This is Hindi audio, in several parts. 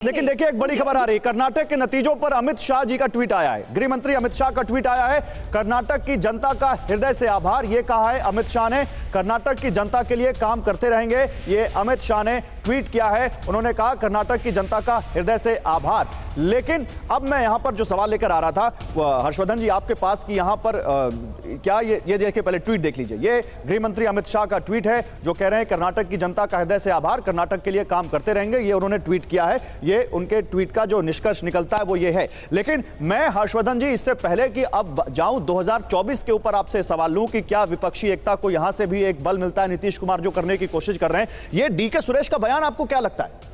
लेकिन देखिए एक बड़ी खबर आ रही है। कर्नाटक के नतीजों पर अमित शाह जी का ट्वीट आया है। गृह मंत्री अमित शाह का ट्वीट आया है। कर्नाटक की जनता का हृदय से आभार, यह कहा है अमित शाह ने। कर्नाटक की जनता के लिए काम करते रहेंगे, ये अमित शाह ने ट्वीट किया है। उन्होंने कहा कर्नाटक की जनता का हृदय से आभार। लेकिन अब मैं यहां पर जो सवाल लेकर आ रहा था हर्षवर्धन जी आपके पास कि यहां पर क्या ये देखिए, पहले ट्वीट देख लीजिए। ये गृह मंत्री अमित शाह का ट्वीट है जो कह रहे हैं कर्नाटक की जनता का हृदय से आभार, कर्नाटक के लिए काम करते रहेंगे, ये उन्होंने ट्वीट किया है। ये उनके ट्वीट का जो निष्कर्ष निकलता है वो ये है। लेकिन मैं हर्षवर्धन जी इससे पहले कि अब जाऊं 2024 के ऊपर आपसे सवाल लूं कि क्या विपक्षी एकता को यहां से भी एक बल मिलता है, नीतीश कुमार जो करने की कोशिश कर रहे हैं। ये डीके सुरेश का बयान आपको क्या लगता है?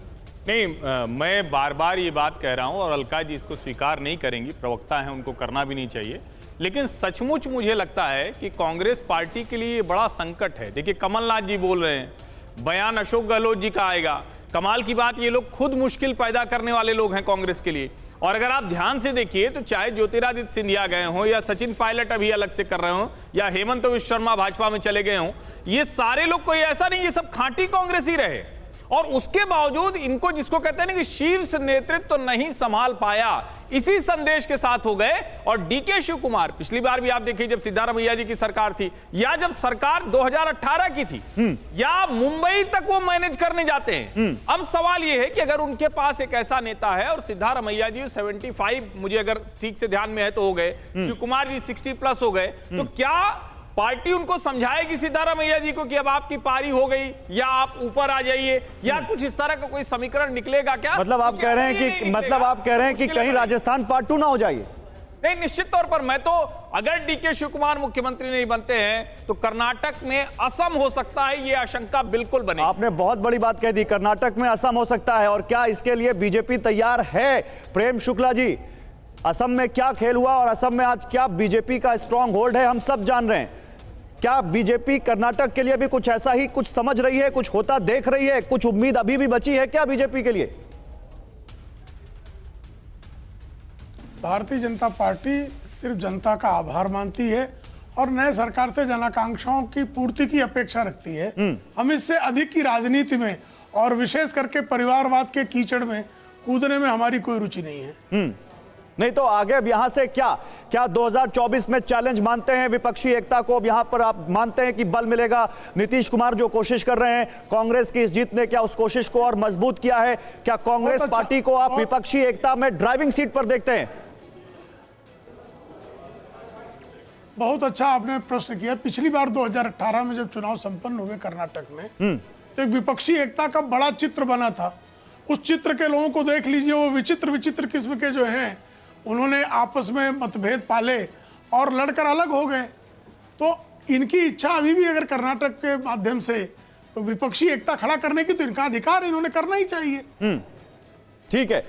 नहीं, मैं बार बार ये बात कह रहा हूं और अलका जी इसको स्वीकार नहीं करेंगी, प्रवक्ता हैं, उनको करना भी नहीं चाहिए। लेकिन सचमुच मुझे लगता है कि कांग्रेस पार्टी के लिए बड़ा संकट है। देखिए कमलनाथ जी बोल रहे हैं, बयान अशोक गहलोत जी का आएगा। कमाल की बात, ये लोग खुद मुश्किल पैदा करने वाले लोग हैं कांग्रेस के लिए। और अगर आप ध्यान से देखिए तो चाहे ज्योतिरादित्य सिंधिया गए हों या सचिन पायलट अभी अलग से कर रहे हों या हेमंत विश्व शर्मा भाजपा में चले गए हों, ये सारे लोग कोई ऐसा नहीं, ये सब खांटी कांग्रेस ही रहे। और उसके बावजूद इनको, जिसको कहते हैं ना कि शीर्ष नेतृत्व तो नहीं संभाल पाया, इसी संदेश के साथ हो गए। और डीके शिव कुमार, पिछली बार भी आप देखिए जब सिद्धारमैया जी की सरकार थी या जब सरकार 2018 की थी, या मुंबई तक वो मैनेज करने जाते हैं। अब सवाल ये है कि अगर उनके पास एक ऐसा नेता है, और सिद्धारमैया जी 75 मुझे अगर ठीक से ध्यान में है तो हो गए, शिव कुमार जी 60+ हो गए, तो क्या पार्टी उनको समझाएगी सिद्धारमैया जी को कि अब आपकी पारी हो गई या आप ऊपर आ जाइए, या कुछ इस तरह का कोई समीकरण निकलेगा क्या? मतलब आप कह रहे हैं कि कहीं राजस्थान पार्ट 2 ना हो जाइए? नहीं, निश्चित तौर पर मैं तो, अगर डीके शिव कुमार मुख्यमंत्री नहीं बनते हैं तो कर्नाटक में असम हो सकता है, ये आशंका बिल्कुल बने। आपने बहुत बड़ी बात कह दी, कर्नाटक में असम हो सकता है। और क्या इसके लिए बीजेपी तैयार है? प्रेम शुक्ला जी, असम में क्या खेल हुआ और असम में आज क्या बीजेपी का स्ट्रांग होल्ड है, हम सब जान रहे हैं। क्या बीजेपी कर्नाटक के लिए भी कुछ ऐसा ही कुछ समझ रही है, कुछ होता देख रही है, कुछ उम्मीद अभी भी बची है क्या बीजेपी के लिए? भारतीय जनता पार्टी सिर्फ जनता का आभार मानती है और नए सरकार से जन आकांक्षाओं की पूर्ति की अपेक्षा रखती है। हम इससे अधिक की राजनीति में और विशेष करके परिवारवाद के कीचड़ में कूदने में हमारी कोई रुचि नहीं है। नहीं तो आगे अब यहां से क्या 2024 में चैलेंज मानते हैं विपक्षी एकता को? अब यहां पर आप मानते हैं कि बल मिलेगा? नीतीश कुमार जो कोशिश कर रहे हैं कांग्रेस की इस जीत ने क्या उस कोशिश को और मजबूत किया है? क्या कांग्रेस पार्टी को आप विपक्षी एकता में ड्राइविंग सीट पर देखते हैं? बहुत अच्छा आपने प्रश्न किया। पिछली बार 2018 में जब चुनाव संपन्न हुए कर्नाटक में, तो एक विपक्षी एकता का बड़ा चित्र बना था। उस चित्र के लोगों को देख लीजिए, वो विचित्र विचित्र किस्म के जो हैं, उन्होंने आपस में मतभेद पाले और लड़कर अलग हो गए। तो इनकी इच्छा अभी भी अगर कर्नाटक के माध्यम से तो विपक्षी एकता खड़ा करने की, तो इनका अधिकार, इन्होंने करना ही चाहिए। ठीक है।